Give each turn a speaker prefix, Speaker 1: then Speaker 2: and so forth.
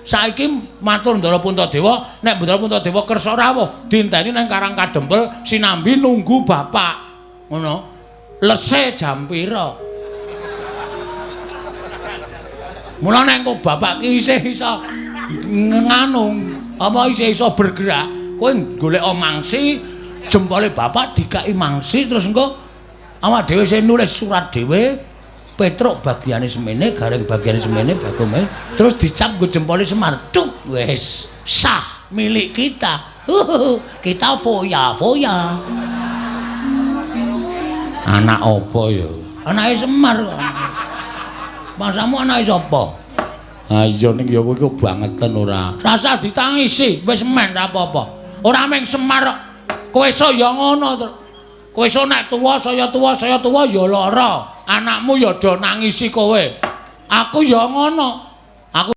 Speaker 1: saiki matur Ndara Puntadewa nek Ndara Puntadewa kersa rawuh dinteni nang Karang Kadempel sinambi nunggu bapak ngono lese jam pira mula nek engko bapak ki isih iso nganu apa isih iso bergerak kowe golek mangsi jempole bapak dikai mangsi terus engko awak dhewe sing nulis surat dhewe Petruk bagiane semene, garing bagiane semene, bagome, terus dicap nggo jempole Semar. Duh, wis sah milik kita. Kita foya-foya. Anak apa ya? Anake Semar. Masamu anake sapa? Ha iya ning ya kowe iku bangeten ora. Rasa ditangisi, wis men ra apa-apa. Ora mung Semar kowe iso ya ngono to. Kowe iso nek tuwa saya tuwa ya lara. Anakmu ya do nangisi kowe. Aku ya ngono.